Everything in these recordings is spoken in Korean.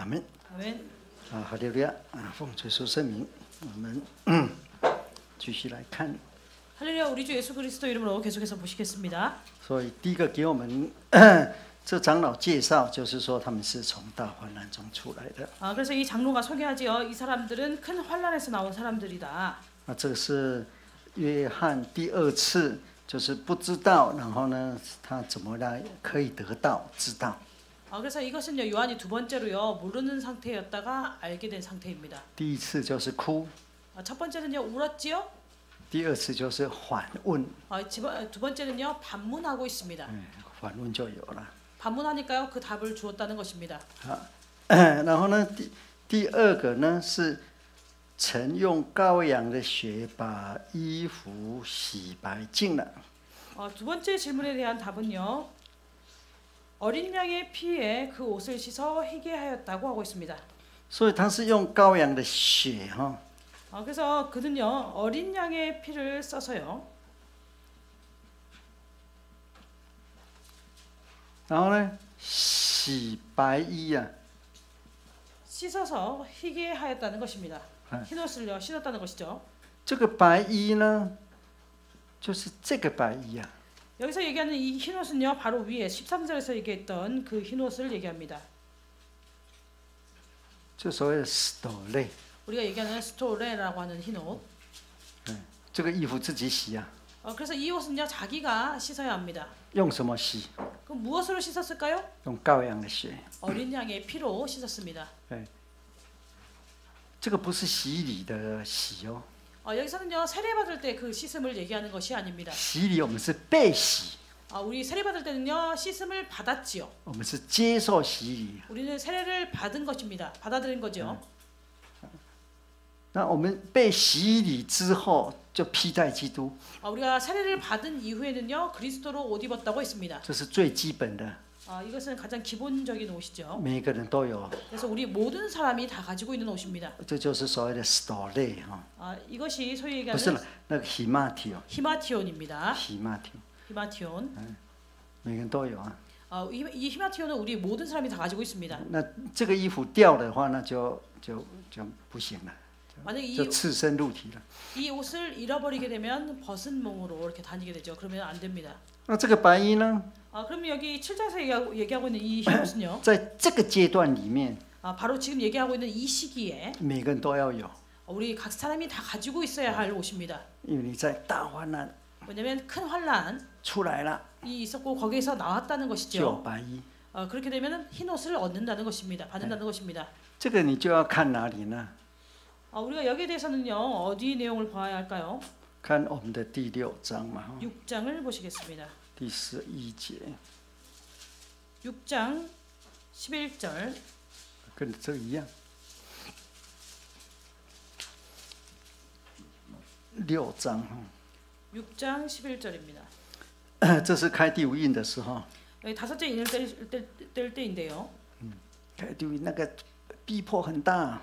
阿门。 아멘. 哈利路亚！奉主耶稣圣名，我们继续来看。 할렐루야. 우리 주 예수 그리스도 이름으로 계속해서 보시겠습니다. 所以第一个给我们这长老介绍，就是说他们是从大患难中出来的。 그래서 이 장로가 소개하지요. 이 사람들은 큰 환난에서 나온 사람들이다. 这个是约翰第二次，就是不知道，然后呢，他怎么来可以得到知道。 그래서 이것은요 요한이 두 번째로요 모르는 상태였다가 알게 된 상태입니다. 第一次就是哭， 첫 번째는요 울었지요. 第二次就是反问， 두 번째는요 반문하고 있습니다. 反问就有了。 반문하니까요 그 답을 주었다는 것입니다. 然后呢，第二个呢是曾用羔羊的血把衣服洗白净了。 두 번째 질문에 대한 답은요. 어린 양의 피에 그 옷을 씻어 희게 하였다고 하고 있습니다. 所以他是用羔羊的血哈。 그래서 그는요 어린 양의 피를 써서요. 然后呢，洗白衣啊， 씻어서 희게 하였다는 것입니다. 흰 옷을요 신었다는 것이죠. 这个白衣呢，就是这个白衣啊。 여기서 얘기하는 이 흰 옷은요 바로 위에 13절에서 얘기했던 그 흰 옷을 얘기합니다. 就所谓的스토레。 우리가 얘기하는 스토레라고 하는 흰 옷. 这个衣服自己洗啊。 그래서 이 옷은요 자기가 씻어야 합니다. 用什么洗？ 그럼 무엇으로 씻었을까요? 用羔羊的血。 어린 양의 피로 씻었습니다. 这个不是洗礼的洗哦。 여기서는요 세례 받을 때 그 씻음을 얘기하는 것이 아닙니다. 洗礼我们是被洗， 우리 세례 받을 때는요 씻음을 받았지요. 我们是接受洗礼。 우리는 세례를 받은 것입니다. 받아들인 거죠. 那我们被洗礼之后，就披戴基督， 우리가 세례를 받은 이후에는요 그리스도로 옷 입었다고 했습니다. 这是最基本的， 이것은 가장 기본적인 옷이죠. 每一个人都有。 그래서 우리 모든 사람이 다 가지고 있는 옷입니다. 这就是所谓的 스토레 哈， 이것이 소위 不是 얘기하는 那个 히마티오， 히마티온입니다. 히마티오， 히마티온. 每个人都有啊。 이 히마티온은 우리 모든 사람이 다 가지고 있습니다. 那这个衣服掉的话，那就不行了， 만약 就赤身露体了。 이 옷을 잃어버리게 되면 벗은 몸으로 이렇게 다니게 되죠. 그러면 안 됩니다. 那这个白衣呢， 그럼 여기 7장에서 얘기하고 있는 이 흰 옷은요. 在这个阶段里面， 바로 지금 얘기하고 있는 이 시기에 每个人都要有， 우리 각 사람이 다 가지고 있어야 할 옷입니다. 因为你在大患难 왜냐하면 큰 환란이 出来了， 있었고 거기에서 나왔다는 就有 것이죠. 白衣。 그렇게 되면 흰 옷을 얻는다는 것입니다. 받는다는 것입니다. 这个你就要看哪里呢？ 우리가 여기에 대해서는요. 어디 내용을 봐야 할까요? 看我们的第6章嘛， 6장을 보시겠습니다. 第11节， 6장 11절 跟这个一样。6章， 6장 11절입니다. 这是开第5印的时候， 여기 다섯째 인을 뗄 때인데요. 开第5印那个逼迫很大，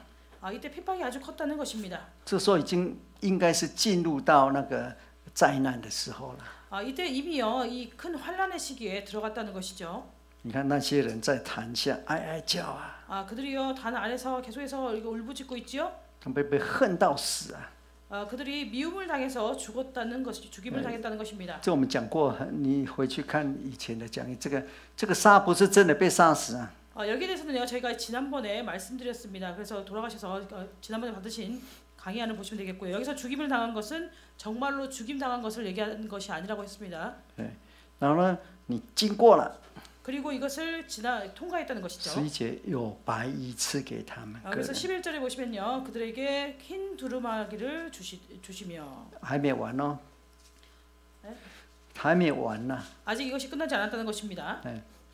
이때 핍박이 아주 컸다는 것입니다. 这时候已经应该是进入到那个灾难的时候了。 이때 이미요 이 큰 환란의 시기에 들어갔다는 것이죠. 你看那些人在坛下哀哀叫啊， 그들이요 단 아래서 계속해서 이거 울부짖고 있지요. 他们被恨到死啊。 그들이 미움을 당해서 죽었다는 것이 죽임을 당했다는 것입니다. 这我们讲过，你回去看以前的讲义，这个杀不是真的被杀死啊。 여기에 대해서는요 저희가 지난번에 말씀드렸습니다. 그래서 돌아가셔서 지난번에 받으신 강의안을 보시면 되겠고요. 여기서 죽임을 당한 것은 정말로 죽임 당한 것을 얘기하는 것이 아니라고 했습니다. 对，然后呢，你经过了。 그리고 이것을 통과했다는 것이죠. 11节有白衣赐给他们。 그래서 11절에 보시면요, 그들에게 흰 두루마기를 주시며. 还没完哦。 네? 还没完呢。 아직 이것이 끝나지 않았다는 것입니다.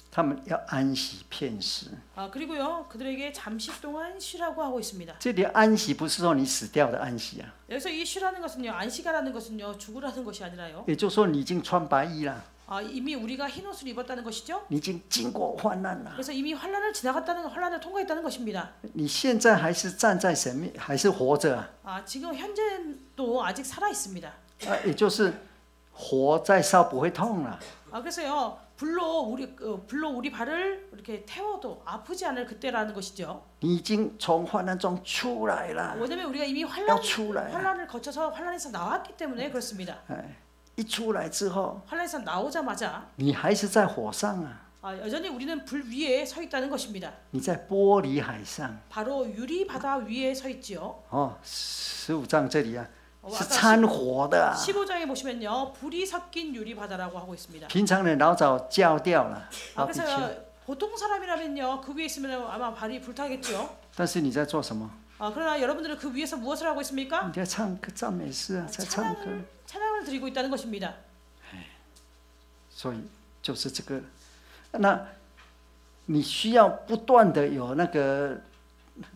他们要安息片时。 그리고요, 그들에게 잠시 동안 쉬라고 하고 있습니다. 这里安息不是说你死掉的安息啊。 여기서 이 쉬라는 것은요, 안식하라는 것은요, 죽으라는 것이 아니라요. 也就是说你已经穿白衣了。 이미 우리가 흰 옷을 입었다는 것이죠. 你已经经过患难了。 그래서 이미 환난을 환난을 통과했다는 것입니다. 你现在还是站在神面，还是活着啊？ 지금 현재도 아직 살아 있습니다. 也就是活在烧不会痛了。 그래서요, 불로 우리 발을 이렇게 태워도 아프지 않을 그때라는 것이죠. 你已经从患难中出来了， 왜냐면 우리가 이미 要出来。 환란을 거쳐서 환란에서 나왔기 때문에 그렇습니다. 一出来之后， 환란에서 나오자마자 你还是在火上啊， 여전히 우리는 불 위에 서 있다는 것입니다. 你在玻璃海上。 바로 유리 바다 위에 서 있지요. 15장这里啊， 是 아까 掺火的啊。 15장에 보시면요, 불이 섞인 유리 바다라고 하고 있습니다. 平常人老早焦掉了， 그래서 보통 사람이라면요, 그 위에 있으면 아마 발이 불타겠죠. 但是你在做什么？ 그러나 여러분들은 그 위에서 무엇을 하고 있습니까? 你在唱歌赞美诗啊，在唱歌。 찬양을 드리고 있다는 것입니다. 所以就是这个，那你需要不断的有那个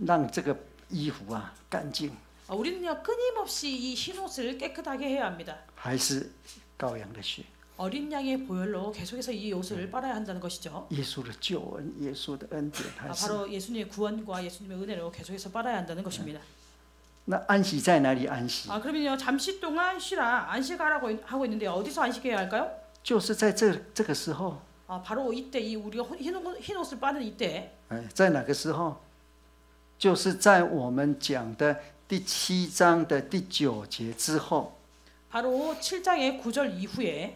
让这个衣服啊干净， 우리는요, 끊임없이 이 흰옷을 깨끗하게 해야 합니다. 还是羔羊的血， 어린 양의 보혈로 계속해서 이 옷을 빨아야 한다는 것이죠. 耶稣的救恩，耶稣的恩典，还是 바로 예수님의 구원과 예수님의 은혜로 계속해서 빨아야 한다는 것입니다. 那安息在哪里安息？ 그러면요, 잠시 동안 쉬라, 안식하라고 하고 있는데 어디서 안식해야 할까요? 就是在这个时候， 바로 이때 이 우리가 흰 옷을 빠는 이때. 在哪个时候？就是在我们讲的第7章的第9节之后。 바로 7장의 9절 이후에.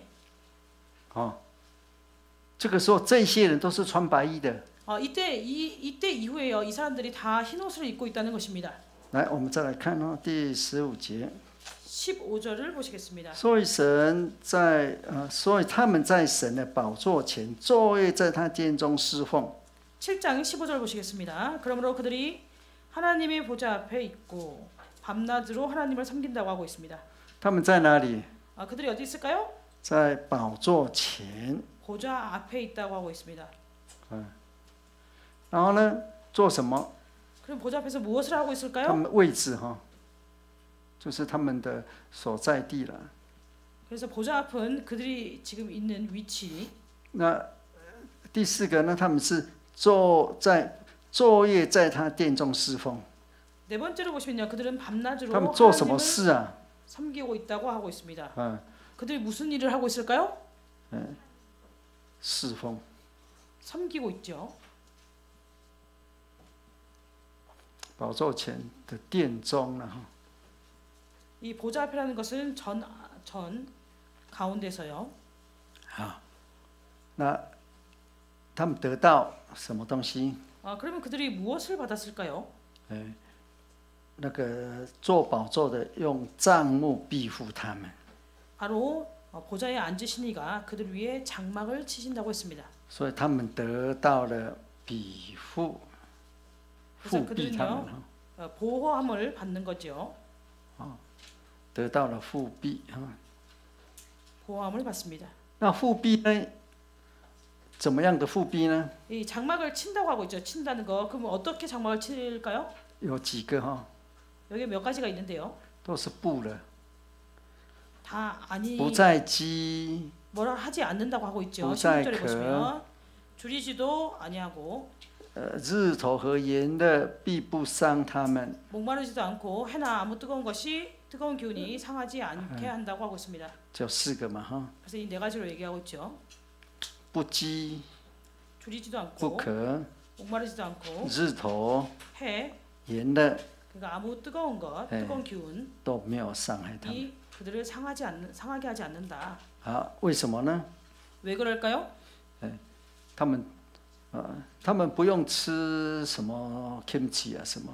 这个时候这些人都是穿白衣的。 이때 이후에요, 이 사람들이 다 흰 옷을 입고 있다는 것입니다. 来，我们再来看第15节。 15절을 보시겠습니다. 所以他们在神的宝座前昼夜在他殿中侍奉。 7장 15절 보시겠습니다. 그러므로 그들이 하나님의 보좌 앞에 있고 밤낮으로 하나님을 섬긴다고 하고 있습니다. 他们在哪里？ 그들이 어디 있을까요? 在宝座前。 보좌 앞에 있다고 하고 있습니다. 然后呢，做什么？ 그럼 보좌 앞에서 무엇을 하고 他 있을까요? 们位置就是他们的所在地了。 그래서 보좌 앞은 그들이 지금 있는 위치. 那第4个呢，他们是昼夜在他殿中侍奉。 네 번째로 보시면요, 그들은 밤낮으로 他们做什么 하나님을 事啊？ 섬기고 있다고 하고 있습니다. 嗯， 그들이 무슨 일을 하고 있을까요? 侍奉。 섬기고 있죠. 宝座前的殿中了。 이 보좌 앞이라는 것은 전 가운데서요. 那他们得到什么东西？ 그러면 그들이 무엇을 받았을까요? 那个做宝座的用帐幕庇护他们， 바로 보좌에 앉으신 이가 그들 위에 장막을 치신다고 했습니다. 所以他们得到了庇护， 그래서 护庇他们 그들은요, 보호함을 받는 거죠. 得到了护庇 보호함을 받습니다. 那护庇呢？怎么样的护庇呢？ 이 장막을 친다고 하고 있죠. 친다는 거. 그럼 어떻게 장막을 칠까요? 有几个 여기 몇 가지가 있는데요. 都是布的， 다 아니 不再积， 뭐라 하지 않는다고 하고 있죠. 不再 16절에 渴， 보시면 줄이지도 아니하고 日头和炎热必不伤他们。 목마르지도 않고 해나 아무 뜨거운 기운이 상하지 않게 한다고 하고 있습니다. 就4个嘛 그래서 이 네 가지로 얘기하고 있죠. 不积， 줄이지도 不 않고 渴， 목마르지도 않고 日头、 해, 炎热 그러니까 아무 뜨거운 것, 네. 뜨거운 기운이 都没有伤害他们。 그들을 상하게 하지 않는다. 为什么呢？ 왜 그럴까요? 他们不用吃什么 kimchi 啊，什么，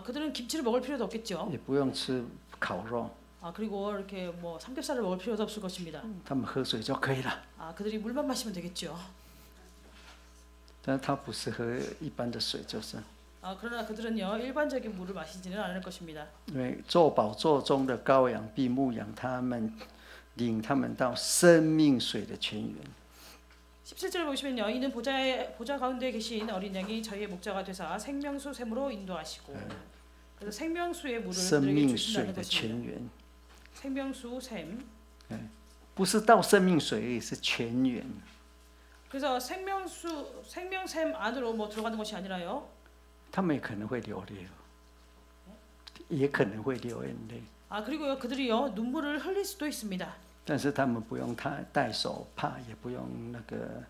그들은 김치를 먹을 필요도 없겠죠. 也不用吃烤肉， 그리고 이렇게 뭐 삼겹살을 먹을 필요도 없을 것입니다. 他们喝水就可以了。 그들이 물만 마시면 되겠죠. 但他不是喝一般的水，就是 그러나 그들은요, 일반적인 물을 마시지는 않을 것입니다. 因为做宝座中的羔羊必牧养他们，领他们到生命水的泉源。 17절 보시면요, 이는 보좌 가운데 계신 어린 양이 저희의 목자가 되사 생명수 샘으로 인도하시고, 그래서 생명수의 물을 生 그들에게 命水 주신다는 的泉 것입니다. 源， 생명수 샘. 不是到生命水，也是泉源。 그래서 생명샘 안으로 뭐 들어가는 것이 아니라요. 他们也可能会流泪，也可能会流眼泪。 그리고요, 그들이요, 눈물을 흘릴 수도 있습니다. 但是他们不用戴手帕，也不用那个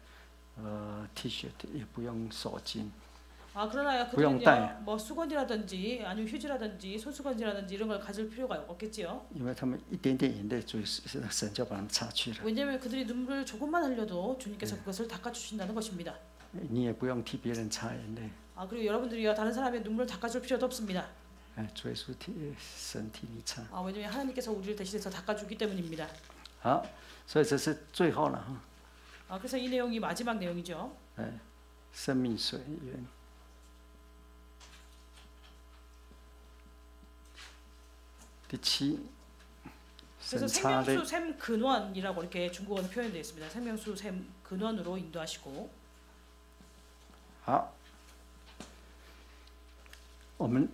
T-shirt， 也不用手巾。 그러나 그들은요, 뭐 수건이라든지 아니면 휴지라든지 손수건이라든지 이런 걸 가질 필요가 없겠지요. 因为他们一点点眼泪，神就把他们擦去了。 왜냐하면 그들이 눈물을 조금만 흘려도 주님께서 그것을 닦아주신다는 것입니다. 你也不用替别人擦眼泪。 그리고 여러분들이요, 다른 사람의 눈물을 닦아줄 필요도 없습니다. 主耶稣神替你擦。 왜냐하면 하나님께서 우리를 대신해서 닦아주기 때문입니다. 好，所以这是最后了哈。 그래서 이 내용이 마지막 내용이죠. 生命水源。 第七， 그래서 생명수 샘 근원이라고 이렇게 중국어로 표현되어 있습니다. 생명수 샘 근원으로 인도하시고. 好，我们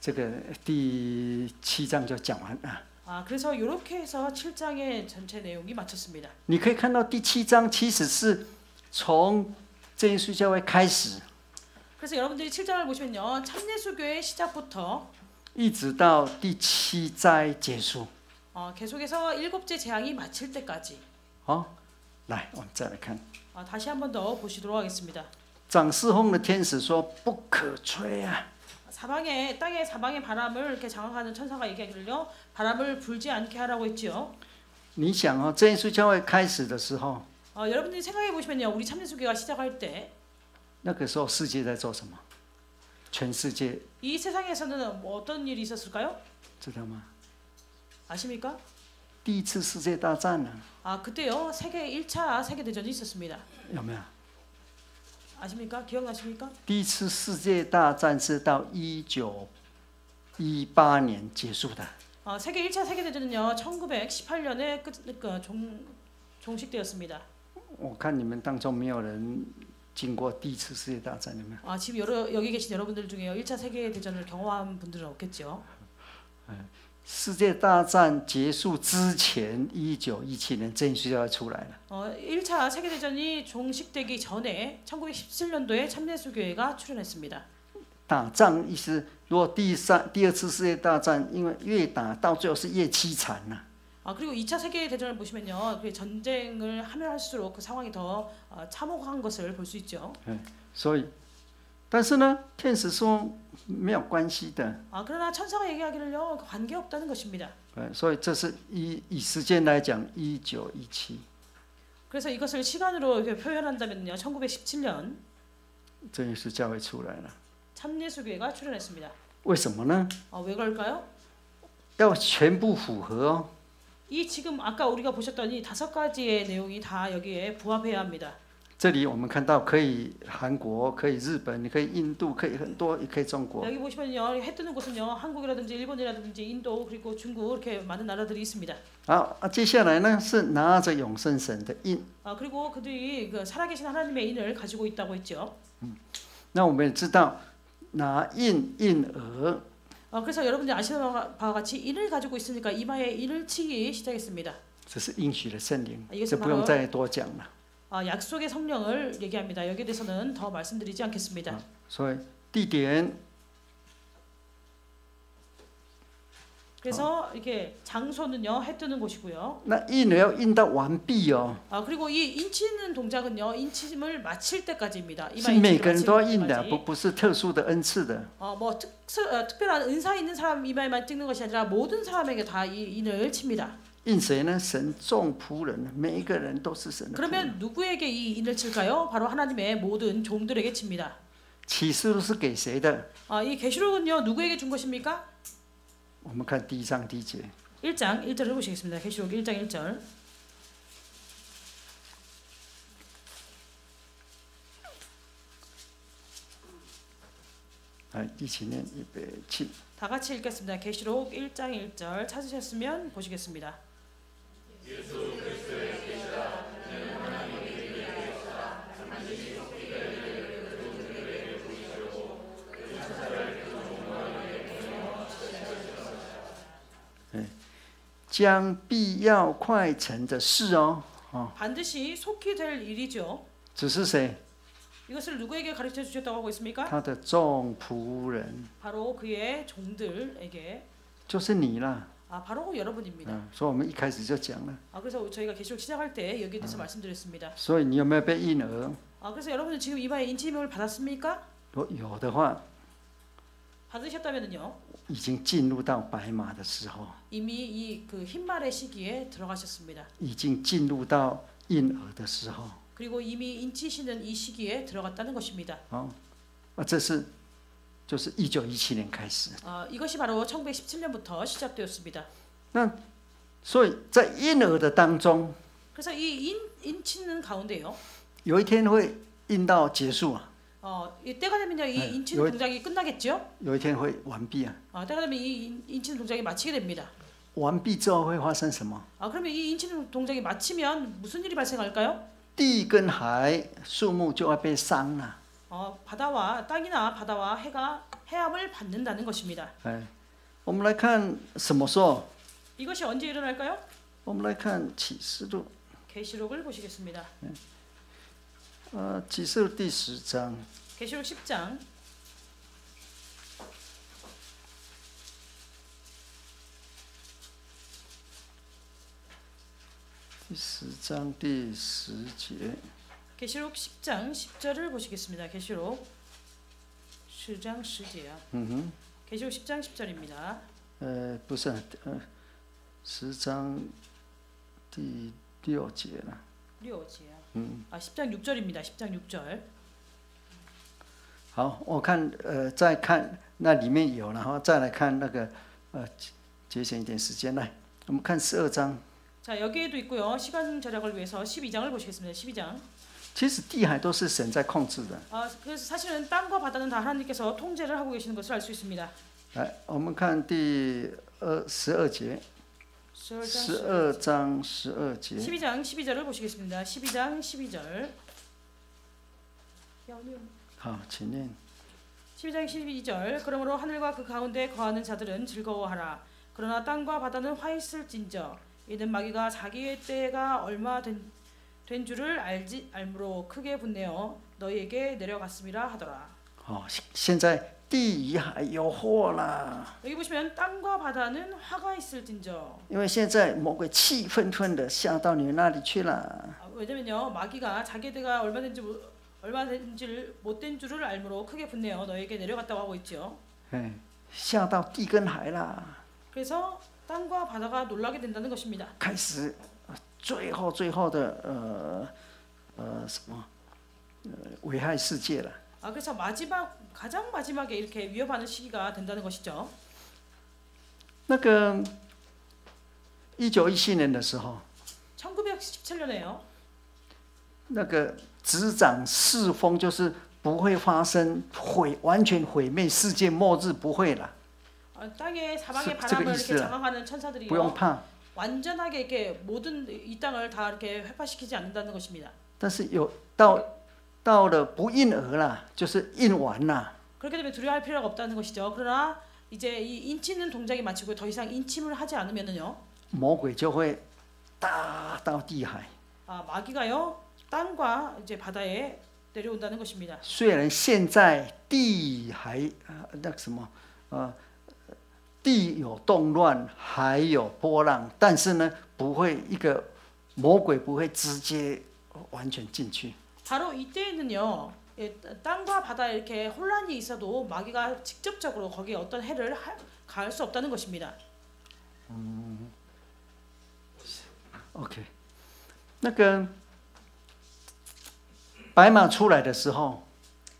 这个第七章就讲完了。 그래서 이렇게 해서 7장의 전체 내용이 마쳤습니다. 你可以看到第七章其实是从真耶稣教会开始， 그래서 여러분들이 7장을 보시면요, 참예수교의 시작부터 一直到第七灾结束。 계속해서 7째 재앙이 마칠 때까지. 来，我们再来看。 다시 한 번 더 보시도록 하겠습니다. 掌事风的天使说：“不可吹啊！” 땅의 사방의 바람을 이렇게 장악하는 천사가 얘기하기를요, 바람을 불지 않게 하라고 했지요. 你想真耶稣教会开始的时候， 여러분들이 생각해 보시면요, 우리 참예수교가 시작할 때, 那个时候世界在做什么？全世界 이 세상에서는 뭐 어떤 일이 있었을까요? 知道吗？ 아십니까? 第一次世界大战呢？ 그때요, 1차 세계 대전이 있었습니다. 有没有？ 아십니까? 기억나십니까? 第一次世界大战是到1918年结束的。 세계 1차 세계 대전은요, 1918년에 종식되었습니다. 我看你们当中没有人经过第一次世界大战，有没有？ 지금 여기 계신 여러분들 중에요, 1차 세계 대전을 경험한 분들은 없겠죠. 世界大战结束之前，1917年真耶稣教会出来了。 1차 세계 대전이 종식되기 전에 1917년도에 참예수교회가 출현했습니다. 打仗意思，如果第二次世界大战，因为越打到最后是越凄惨呐。 그리고 2차 세계 대전을 보시면요, 그 전쟁을 하면 할수록 그 상황이 더 참혹한 것을 볼 수 있죠. 所以，但是呢，天使说没有关系的。 그러나 천사가 얘기하기를요, 관계 없다는 것입니다. 所以这是以时间来讲，1917。 그래서 이것을 시간으로 이렇게 표현한다면요, 1917년 真耶稣教会出来了。 참예수교회가 출현했습니다. 为什么呢？ 왜 그럴까요? 要全部符合哦。 이 지금 아까 우리가 보셨던 이 5가지의 내용이 다 여기에 부합해야 합니다. 这里我们看到可以韩国，可以日本，可以印度，可以很多，也可以中国。 여기 보시면요, 해 뜨는 곳은요, 한국이라든지 일본이라든지 인도 그리고 중국 이렇게 많은 나라들이 있습니다. 好，接下来呢是拿着永生神的印。 그리고 그들이 그 살아계신 하나님의 인을 가지고 있다고 했죠. 那我们也知道拿印额。 그래서 여러분들이 아시는 바와 같이 인을 가지고 있으니까 이마에 인을 치기 시작했습니다. 这是应许的圣灵，这不用再多讲了。 약속의 성령을 얘기합니다. 여기에 대해서는 더 말씀드리지 않겠습니다. 所以地点， 그래서 이렇게 장소는요, 해 뜨는 곳이고요. 那印要印到完毕哦。 그리고 이 인치는 동작은요, 인침을 마칠 때까지입니다. 是每个人都要印的，不是特殊的恩赐的。 뭐 특별한 은사 있는 사람 이마에만 찍는 것이 아니라 모든 사람에게 다 이 인을 칩니다. 印谁呢？神众仆人，每一个人都是神的仆人。 그러면 누구에게 이 인을 칠까요? 바로 하나님의 모든 종들에게 칩니다. 启示录是给谁的？ 이 계시록은요, 누구에게 준 것입니까? 我们看第1章第1节。 1장 1절을 보시겠습니다. 계시록 1장 1절. 一起念预备起。 다 같이 읽겠습니다. 계시록 1장 1절 찾으셨으면 보시겠습니다. 네. 将必要快成的事哦。 반드시 속히 될 일이죠. 只是谁？ 이것을 누구에게 가르쳐 주셨다고 하고 있습니까? 他的众仆人， 바로 그의 종들에게. 就是你啦。 아, 바로 여러분입니다. 所以我们一开始就讲了。 아, 그래서 저희가 계시록 시작할 때 여기에 대해서 말씀드렸습니다. 所以你有没有被婴儿？ 아, 그래서 여러분은 지금 이마에 인치임을 받았습니까? 如果有的话， 받으셨다면은요. 已经进入到白马的时候， 이미 이 그 흰말의 시기에 들어가셨습니다. 已经进入到婴儿的时候。 그리고 이미 인치시는 이 시기에 들어갔다는 것입니다. 这是就是1917年开始。 이것이 바로 1917년부터 시작되었습니다. 那所以在婴儿的当中， 그래서 이 인치는 가운데요. 有一天会婴到结束啊， 이 때가 되면요, 이 인치는 동작이 끝나겠죠? 有一天会完毕啊。 때가 되면 이 인치는 동작이 마치게 됩니다. 完毕之后会发生什么？ 그러면 이 인치는 동작이 마치면 무슨 일이 발생할까요? 地跟海树木就要被伤了。 바다와 땅이나 바다와 해가 해함을 받는다는 것입니다. 我们来看什么时候？ 이것이 언제 일어날까요? 我们来看启示录， 계시록을 보시겠습니다. 启示录第10章。 계시록 10장.第10章第10节。 계시록 10장 10절을 보시겠습니다. 계시록 10장 10节. 계시록 10장 10절입니다. 不是，10章第6节了。 6节. 10장 6절입니다. 10장 6절. 好，我看再看那里面有，然后再来看那个节省一点时间来，我们看12章。 자, 여기에도 있고요. 시간 절약을 위해서 12장을 보시겠습니다. 12장. 其实地海都是神在控制的。 그래서 사실은 땅과 바다는 다 하나님께서 통제를 하고 계시는 것을 알 수 있습니다. 来，我们看第12节。 12장 12节。 12장 12절을 보시겠습니다. 12장 12절. 好，请念。 12장 12절. 그러므로 하늘과 그 가운데 거하는 자들은 즐거워하라. 그러나 땅과 바다는 화 있을진저. 이는 마귀가 자기의 때가 얼마 된 줄을 알므로 크게 분내어 너희에게 내려갔음이라 하더라. 现在地与海有祸了。 여기 보시면 땅과 바다는 화가 있을진저. 因为现在魔鬼气愤愤的下到你那里去了。 왜냐면요, 마귀가 자기 때가 얼마 된지 못된 줄을 알므로 크게 분내어 너에게 내려갔다고 하고 있죠. 下到地跟海了。 그래서 땅과 바다가 놀라게 된다는 것입니다. 开始最后的什么危害世界了。 그래서 가장 마지막에 이렇게 위협하는 시기가 된다는 것이죠. 那个1917年的时候， 1917년에요. 那个执掌四风就是不会发生完全毁灭世界末日，不会了。 땅에 사방의 바람을 이렇게 장악하는 천사들이요. 不用怕。 완전하게 이렇게 모든 이 땅을 다 이렇게 회파시키지 않는다는 것입니다. 但是有到了不应儿了，就是应完了。 그렇게 되면 두려워할 필요가 없다는 것이죠. 그러나 이제 이 인치는 동작이 마치고 더 이상 인침을 하지 않으면은요. 魔鬼就会打到地海。 마귀가요 땅과 이제 바다에 내려온다는 것입니다. 虽然现在地海那个什么地有动乱，海有波浪，但是呢，不会魔鬼不会直接完全进去。 바로 이때에는요, 땅과 바다에 이렇게 혼란이 있어도 마귀가 직접적으로 거기에 어떤 해를 가할 수 없다는 것입니다. OK， 那个白马出来的时候，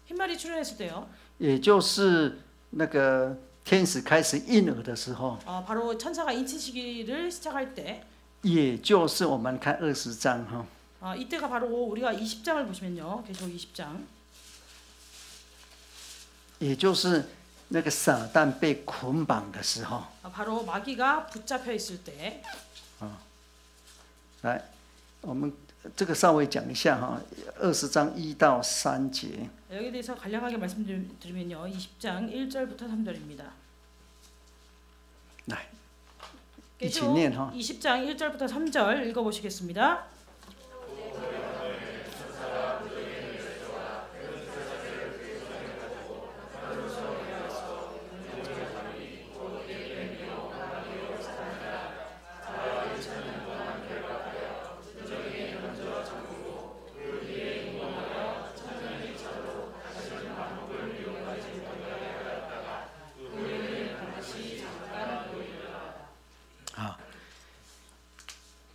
흰말이 출현했을 때요. 也就是那个天使开始应儿的时候， 바로 천사가 인치 시기를 시작할 때, 也就是我们看20章哈。 이때가 바로 우리가 20장을 보시면요, 계시록 20장. 也就是那个撒旦被捆绑的时候。 바로 마귀가 붙잡혀 있을 때. 来，我们这个稍微讲一下哈，20章1到3节。 여기에 대해서 간략하게 말씀드리면요, 20장 1절부터 3절입니다. 来，一起念哈。 20장 1절부터 3절 읽어보시겠습니다.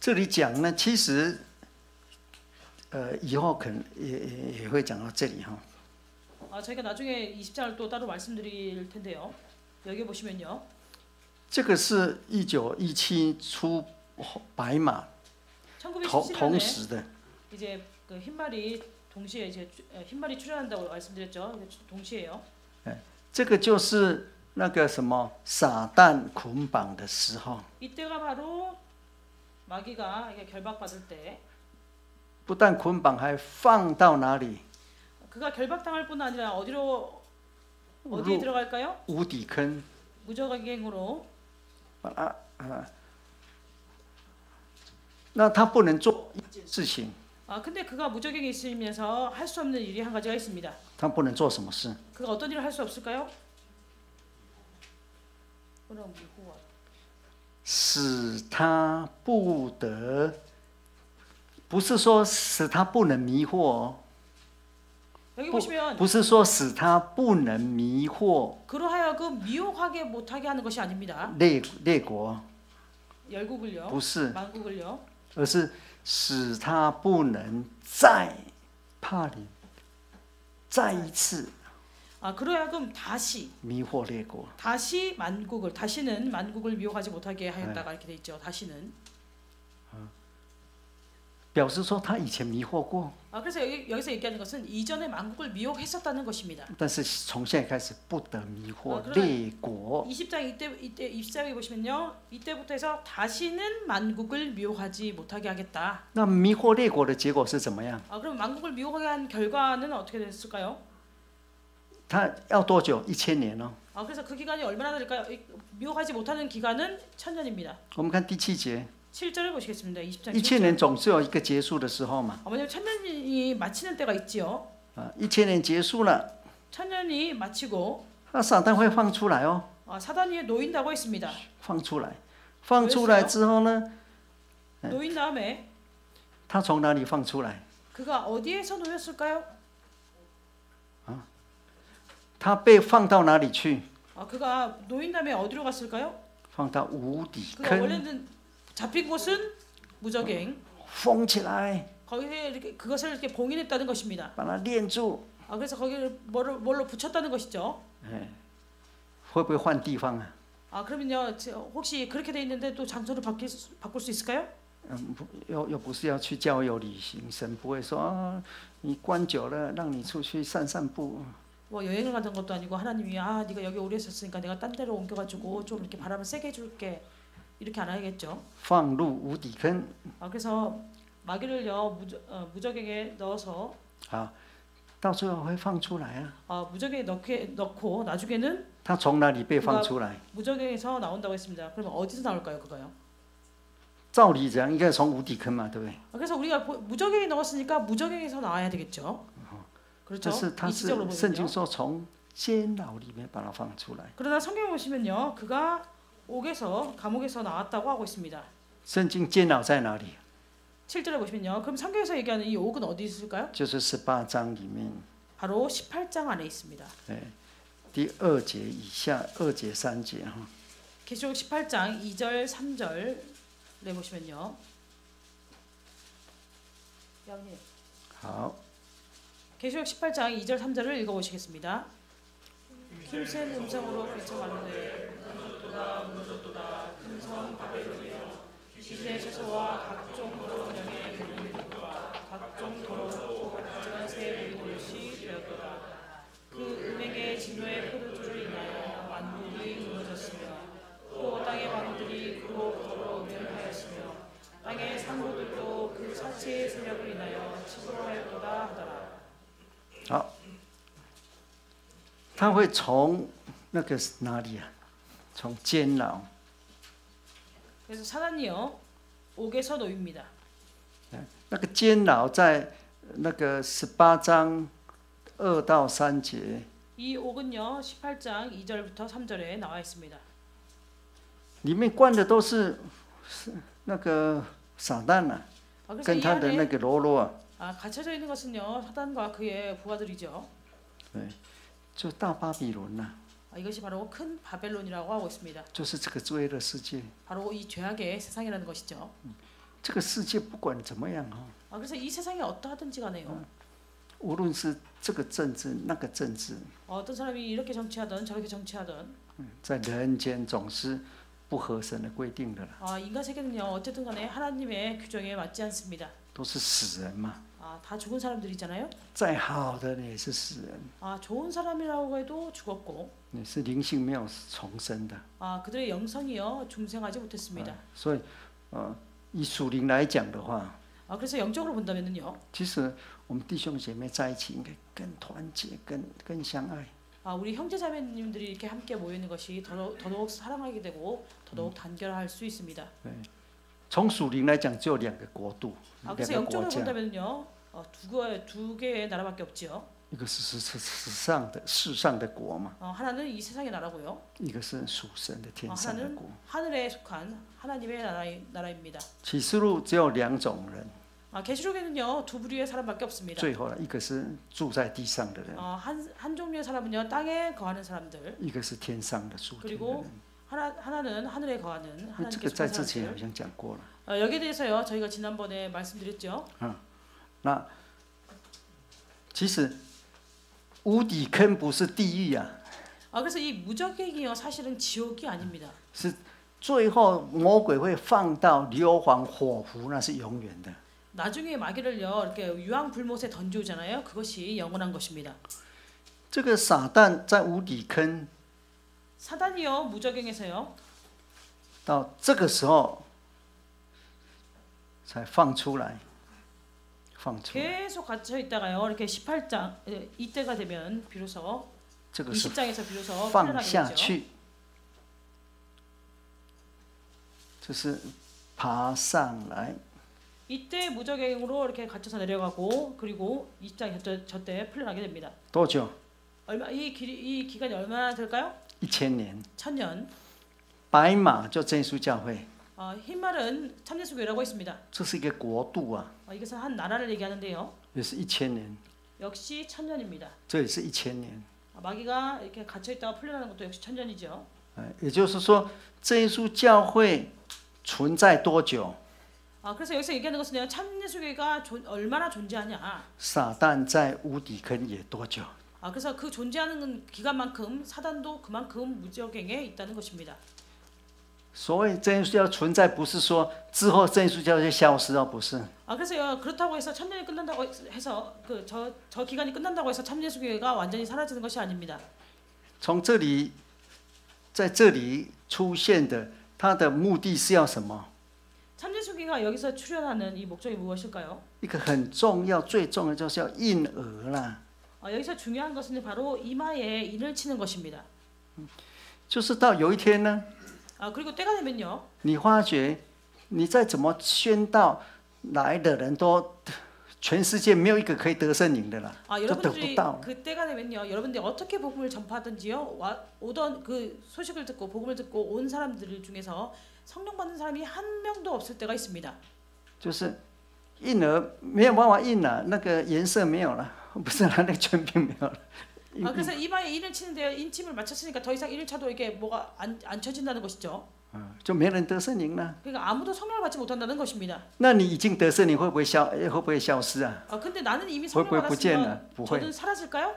这里讲呢，其实以后可能也会讲到这里哈。 저희가 나중에 20장을 또 따로 말씀드릴 텐데요. 여기 보시면요. 这个是1917出白马同 1917년에 时的， 이제 그 흰말이 동시에 이제 흰말이 출연한다고 말씀드렸죠. 동시에요. 这个就是那个什么撒旦捆绑的时候， 이때가 바로 마귀가 이게 결박받을 때 不但捆绑，还放到哪里？ 그가 결박당할 뿐 아니라 어디에 들어갈까요? 无底坑， 무저갱으로. 那他不能做一件事情， 근데 그가 무저갱에 있으면서 할 수 없는 일이 한 가지가 있습니다. 他不能做什么事？ 그가 어떤 일을 할 수 없을까요? 使他不得，不是说使他不能迷惑哦。 여기 보시면 不是说使他不能迷惑 그러하여금 미혹하게 못하게 하는 것이 아닙니다. 列国， 열국을요, 不是， 만국을요. 而是使他不能再怕你，再一次 그러하여금 다시 迷惑列国。 다시는 만국을 미혹하지 못하게 하였다가 이렇게 돼 있죠. 다시는. 表示说他以前迷惑过， 그래서 여기서 얘기하는 것은 이전에 만국을 미혹했었다는 것입니다. 但是从现在开始不得迷惑 그러나 列国。 20장 이때 20장에 보시면요. 이때부터 해서 다시는 만국을 미혹하지 못하게 하겠다. 那迷惑列国的结果是怎么样？ 그럼 만국을 미혹하게 한 결과는 어떻게 됐을까요? 他要多久？1000年哦。 그래서 그 기간이 얼마나 될까요? 미혹하지 못하는 기간은 1000년입니다. 我们看第7节， 7절을 보시겠습니다. 20장 1000年总是有一个结束的时候嘛。 왜냐면 1000년이 마치는 때가 있지요. 1000年结束了， 1000년이 마치고 那撒旦会放出来哦， 사단이 놓인다고 했습니다. 放出来，放出来之后呢， 놓인 다음에 他从哪里放出来？ 그가 어디에서 놓였을까요? 他被放到哪里去？ 그가 놓인 다음에 어디로 갔을까요? 放到无底 그가 坑， 원래는 잡힌 곳은 무저갱. 封起来， 거기에 이렇게 그것을 이렇게 봉인했다는 것입니다. 把它链住。 그래서 거기를 뭘로 붙였다는 것이죠. 会不会换地方啊？ 그러면요, 혹시 그렇게 돼 있는데 또 장소를 바꿀 수 있을까요? 又不是要去郊游旅行，神不会说你关久了，让你出去散散步。 뭐 여행을 가는 것도 아니고 하나님이 네가 여기 오래 있었으니까 내가 딴 데로 옮겨가지고 좀 이렇게 바람을 세게 해줄게 이렇게 안 하겠죠. 放入无底坑。 그래서 마귀를요 무저갱에 넣어서 到最后会放出来啊。 무저갱에 넣고 나중에는 他从哪里被放出来？ 무저갱에서 나온다고 했습니다. 그러면 어디서 나올까요, 그거요? 照理讲应该从无底坑嘛，对不对？ 그래서 우리가 무저갱에 넣었으니까 무저갱에서 나와야 되겠죠. 그렇죠. 但是他是 이치적으로 圣经 보면요. 说从监牢里面把它放出来。 그러나 성경에 보시면요, 그가 감옥에서 나왔다고 하고 있습니다. 圣经监牢在哪里？ 7절에 보시면요. 그럼 성경에서 얘기하는 이 옥은 어디 있을까요? 就是18章里面， 바로 18장 안에 있습니다. 第2节以下，2节3节哈。 계시록 18장 2절 3절에 보시면요. 양님. 好， 계시록 18장 2절 3절을 읽어보시겠습니다. 힘센 음성으로 외쳐가는데 무너졌도다 큰성 바벨론이여 시내 채소와 각종 도로명의 그림과 각종 더럽고 부정한 새 그릇이 되었도다. 그 은행의 진노의 포도주를 인하여 만국이 무너졌으며 또 땅의 왕들이 그로 멸하였으며 땅의 상고들도 그 사체의 세력을 인하여 치부하였도다 하더라. 好，他会从那个哪里啊？从监牢。 그래서 사단이요 옥에서 놓입니다. 那个监牢在那个18章2到3节， 이 옥은요 18장 2절부터 3절에 나와 있습니다. 里面关的都是那个撒旦啊， 그래서 跟 이 他的那 안에 个喽啰啊， 갇혀져 있는 것은요 사단과 그의 부하들이죠. 就大巴比伦呐、 이것이 바로 큰 바벨론이라고 하고 있습니다. 就是这个罪恶世界。 바로 이 죄악의 세상이라는 것이죠. 这个世界不管怎么样哈， 그래서 이 세상이 어떠하든지 간에요. 无论是这个政治那个政治， 어떤 사람이 이렇게 정치하든 저렇게 정치하든 在人间总是不合神的规定的啦， 인간 세계는요 어쨌든 간에 하나님의 규정에 맞지 않습니다. 都是死人嘛。 다 죽은 사람들이잖아요. 再好的人也是死人， 좋은 사람이라고 해도 죽었고 你是灵性没有重生的。 그들의 영성이요 중생하지 못했습니다. 所以，以属灵来讲的话， 그래서 영적으로 본다면은요. 其实我们弟兄姐妹在一起应该更团结、更相爱。 우리 형제자매님들이 이렇게 함께 모여 있는 것이 더더욱 사랑하게 되고 더더욱 단결할 수 있습니다. 从属灵来讲，只有两个国度， 그래서 两个国 영적으로 家， 본다면요. 두 개의 나라밖에 없지요. 一个是世上的国嘛， 하나는 이 세상의 나라고요. 一个是属神的天上的 하나는 国。 하늘에 속한 하나님의 나라입니다. 启示录只有两种人， 계시록에는요 두 부류의 사람밖에 없습니다. 最后呢，一个是住在地上的人， 한 종류의 사람은요 땅에 거하는 사람들, 一个是天上的属天的 그리고 人。 하나는 하늘에 거하는 这 하나님께 个在 속한 之前好 사람들. 像讲过了。 여기에 대해서요 저희가 지난번에 말씀드렸죠. 那其实无底坑不是地狱啊， 그래서 이 무적행이요 사실은 지옥이 아닙니다. 是最后魔鬼会放到硫磺火湖，那是永远的。 나중에 마귀를요 이렇게 유황 불못에 던져오잖아요. 그것이 영원한 것입니다. 这个撒旦在无底坑 사단이요 무적행에서요 到这个时候才放出来， 계속 갇혀 있다가요 이렇게 18장 이때가 되면 비로소 这个是 20장에서 비로소 放 풀려나게 下 되죠. 去，就是爬上来。 이때 무적행으로 이렇게 갇혀서 내려가고 그리고 20장 저때 풀려나게 됩니다. 多久？ 이 기간이 얼마나 될까요? 1000年。 1000년. 白马就真耶稣教会， 흰말은 참예수교라고 했습니다. 这是一个国度啊， 이것은 한 나라를 얘기하는데요. 也是1000年， 역시 1000년입니다. 这也是1000年。 마귀가 이렇게 갇혀 있다가 풀려나는 것도 역시 1000년이죠. 也就是说，真耶稣教会存在多久？ 그래서 여기서 얘기하는 것은요. 참예수교가 얼마나 존재하냐. 撒旦在无底坑也多久？ 그래서 그 존재하는 기간만큼 사단도 그만큼 무적행에 있다는 것입니다. 所谓真耶稣教存在，不是说之后真耶稣教就消失哦，不是。 그래서 그렇다고 해서 1000년이 끝난다고 해서 저 기간이 끝난다고 해서 참예수교가 완전히 사라지는 것이 아닙니다. 从这里，在这里出现的，它的目的是要什么？ 참예수교가 여기서 출현하는 이 목적이 무엇일까요? 一个很重要、最重要就是要印额啦， 여기서 중요한 것은 바로 이마에 인을 치는 것입니다. 就是到有一天呢， 그리고 때가 되면요. 你发觉你再怎么宣道，来的人都全世界没有一个可以得圣灵的啦，就得不 여러분들이 到。 그 때가 되면요. 여러분들이 어떻게 복음을 전파하든지요. 오던 그 소식을 듣고 복음을 듣고 온 사람들 중에서 성령 받는 사람이 한 명도 없을 때가 있습니다. 就是印额没有办法印了，那个颜色没有了，不是那个权柄没有了。 그래서 이마에 인을 치는데요. 인침을 맞췄으니까 더 이상 인을 쳐도 이게 뭐가 안 쳐진다는 것이죠. 就没人得圣灵了。 그러니까 아무도 성령을 받지 못한다는 것입니다. 那你已经得圣灵，会不会消失啊？ 근데 나는 이미 会 성령 不会不见了？ 받았으면 不会。 저는 사라질까요?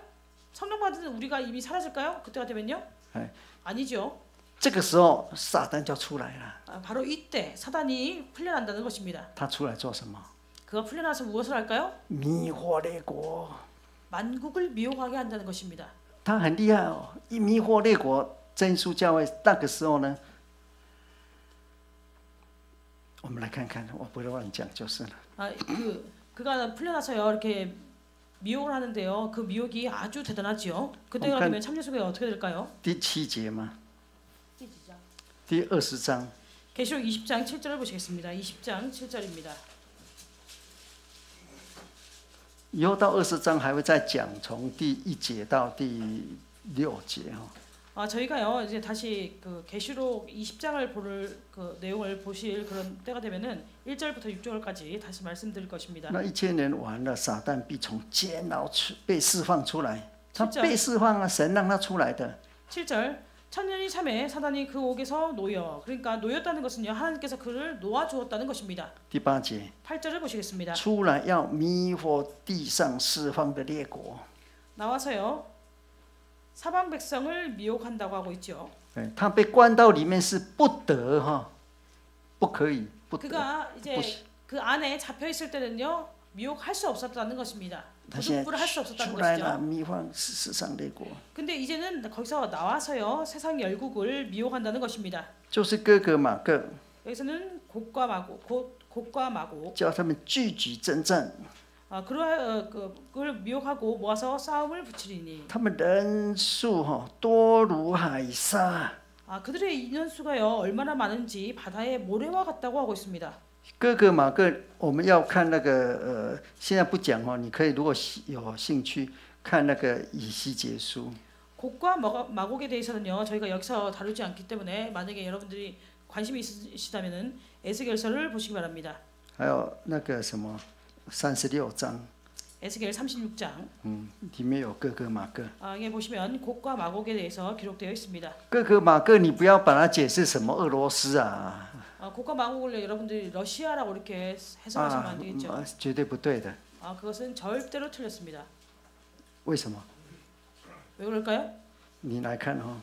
성령 받은 우리가 이미 사라질까요? 그때가 되면요? 아니죠. 这个时候撒旦就出来了。 바로 이때 사단이 풀려난다는 것입니다. 他出来做什么？ 그가 풀려나서 무엇을 할까요? 迷惑列国。 만국을 미혹하게 한다는 것입니다. 他很厉害哦，一迷惑列国。真耶稣教会那个时候呢，我们来看看，我不会乱讲就是了。 그가 풀려나서요 이렇게 미혹을 하는데요. 그 미혹이 아주 대단하지요. 그때가 되면 참예수교가 어떻게 될까요? 第7节嘛，第20章。 계시록 20장 7절을 보시겠습니다. 20장 7절입니다. 以后到20章还会再讲，从第1节到第6节哈。 저희가요 이제 다시 그 계시록 20장을 볼 그 내용을 보실 그런 때가 되면은 1절부터 6절까지 다시 말씀드릴 것입니다. 那1000年完了，撒旦必从监牢被释放出来。他被释放了，神让他出来的。 7절 천년이 참에 사단이 그 옥에서 놓여. 그러니까 놓였다는 것은요 하나님께서 그를 놓아 주었다는 것입니다. 第8节， 8절을 보시겠습니다. 出来要迷惑地上四方的列国。 나와서요 사방 백성을 미혹한다고 하고 있죠. 他被关到里面是不得哈，不可以，不得。 그가 이제 그 안에 잡혀 있을 때는요 미혹할 수 없었다는 것입니다. 他现 부득불을 할 수 在 없었다는 出来了， 것이죠. 迷惑世上列国， 근데 이제는 거기서 나와서요 세상 열국을 미혹한다는 것입니다. 就是哥哥马各， 여기서는 곡과 마고 叫他们聚集征战， 그걸 미혹하고 모아서 싸움을 붙이리니 他们人数哈多如海沙。 그들의 인원수가요 얼마나 많은지 바다의 모래와 같다고 하고 있습니다. 哥哥马各，我们要看那个现在不讲哦，你可以如果有兴趣看那个以西结书。 곡과 마곡에 대해서는요 저희가 여기서 다루지 않기 때문에 만약에 여러분들이 관심이 있으시다면은 에스겔서를 보시기 바랍니다. 还有那个什么36章， 에스겔 36장 里面有哥哥马各。 여기 보시면 곡과 마곡에 대해서 기록되어 있습니다. 哥哥马各，你不要把它解释什么俄罗斯啊， 곡과 마곡을 여러분들이 러시아라고 이렇게 해석하시면 안 되겠죠. 绝对不对的。 그것은 절대로 틀렸습니다. 为什么？ 왜 그럴까요? 你来看哦，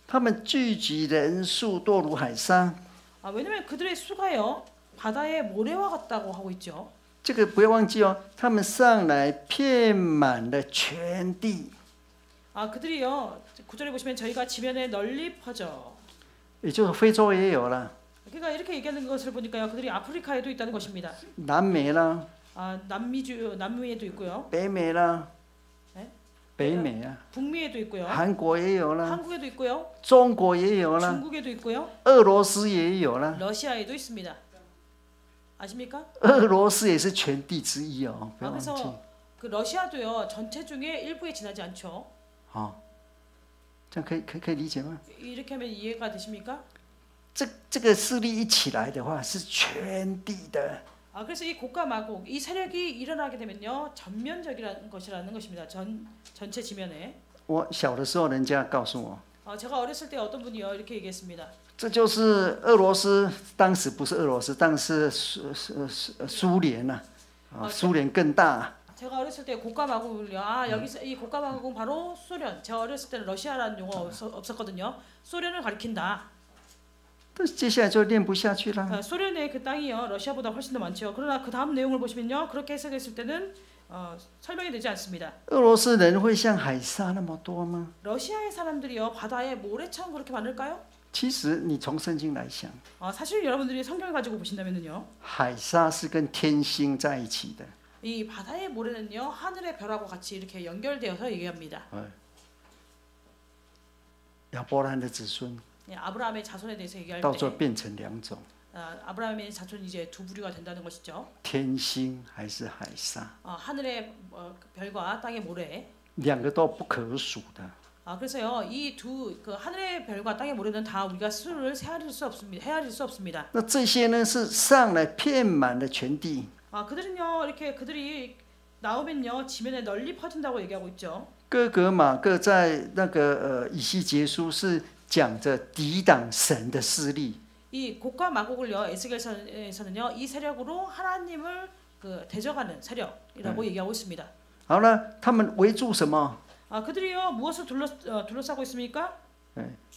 他们聚集人数多如海沙。 왜냐면 그들의 수가요 바다의 모래와 같다고 하고 있죠. 这个不要忘记哦，他们上来遍满了全地。 그들이요 9절에 보시면 저희가 지면에 널리 퍼져. 也就是非洲也有了， 그러니까 이렇게 얘기하는 것을 보니까요 그들이 아프리카에도 있다는 것입니다. 南美啦， 남미에도 있고요. 北美啦， 네? 北美啊， 북미에도 있고요. 韩国也有啦， 한국에도 있고요. 中国也有啦， 중국에도 있고요. 俄罗斯也有啦。 러시아에도 있습니다. 아십니까? 俄罗斯也是全地之一哦，不要忘记。 그래서 그 러시아도요 전체 중에 일부에 지나지 않죠. 这样可以理解吗？ 이렇게 하면 이해가 되십니까? 这个势力一起来的话，是全地的。 그래서 이 곡과 마곡 이 세력이 일어나게 되면요 전면적이라는 것이라는 것입니다. 전체 지면에. 我小的时候，人家告诉我， 제가 어렸을 때 어떤 분이요 이렇게 얘기했습니다. 这就是俄罗斯，当时不是俄罗斯，当时苏联呐，苏联更大。 제가 어렸을 때 곡과 마곡을요. 여기서 이 곡과 마곡은 바로 소련. 제가 어렸을 때는 러시아라는 용어 없었거든요. 소련을 가리킨다. 但是接下来就练不下去了。 소련의 그 땅이요 러시아보다 훨씬 더 많죠. 그러나 그 다음 내용을 보시면요 그렇게 해석했을 때는 설명이 되지 않습니다. 俄罗斯人会像海沙那么多吗？ 러시아의 사람들이요 바다에 모래처럼 그렇게 많을까요? 其实你从圣经来想， 사실 여러분들이 성경을 가지고 보신다면은요 海沙是跟天星在一起的。 이 바다의 모래는요 하늘의 별하고 같이 이렇게 연결되어서 얘기합니다. 亚伯兰的子孙 아브라함의 자손에 대해서 얘기할 到最后 때 变成两种， 아브라함의 자손이 이제 두 부류가 된다는 것이죠. 天星还是海沙， 하늘의 별과 땅의 모래. 两个都不可数的。 그래서요 이 두 그 하늘의 별과 땅의 모래는 다 우리가 수를 헤아릴 수 없습니다. 那这些呢是上来遍满了全地。 그들은요 이렇게 그들이 나오면요 지면에 널리 퍼진다고 얘기하고 있죠. 哥格马各在那个以西结书是讲着抵挡神的势力。 이 곡과 마곡을요 에스겔서는요 이 세력으로 하나님을 그 대적하는 세력이라고 얘기하고 있습니다. 好了，他们围住什么？ 그들이요 무엇을 둘러싸고 있습니까?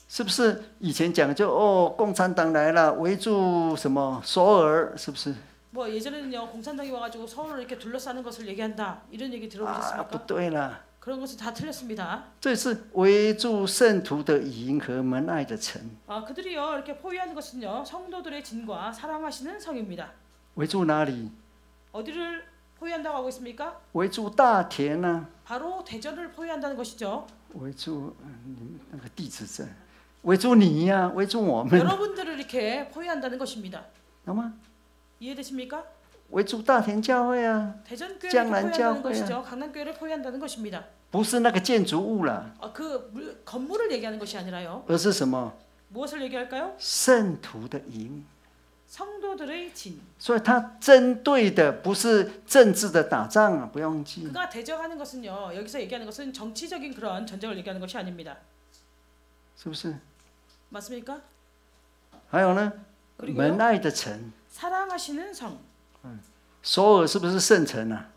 是不是以前讲就共产党来了，围住什么首尔，是不是？ 뭐 예전에는요 공산당이 와가지고 서울을 이렇게 둘러싸는 것을 얘기한다 이런 얘기 들어보셨습니까? 不对了， 그런 것은 다 틀렸습니다. 这是围住圣徒的营和门爱的城。 그들이요 이렇게 포위하는 것은요 성도들의 진과 사랑하시는 성입니다. 围住哪里？ 어디를 포위한다고 하고 있습니까? 围住大田啊， 바로 대전을 포위한다는 것이죠. 围住那个地址镇，围住你呀、围住我们， 여러분들을 이렇게 포위한다는 것입니다. 好吗？ 이해되십니까? 围住大田教会啊， 대전교회를江南 포위한다는 教会啊， 것이죠. 강남교회를 포위한다는 것입니다. 不是那个建筑物啦， 건물을 얘기하는 것이 아니라요. 而是什么？ 무엇을 얘기할까요? 圣徒的营。 성도들의 진. 所以他针对的不是政治的打仗啊，不要忘记。 그가 대적하는 것은요. 여기서 얘기하는 것은 정치적인 그런 전쟁을 얘기하는 것이 아닙니다. 是不是？ 맞습니까? 还有呢， 그리고요 门爱的城， 사랑하시는 성. 首尔是不是圣城啊？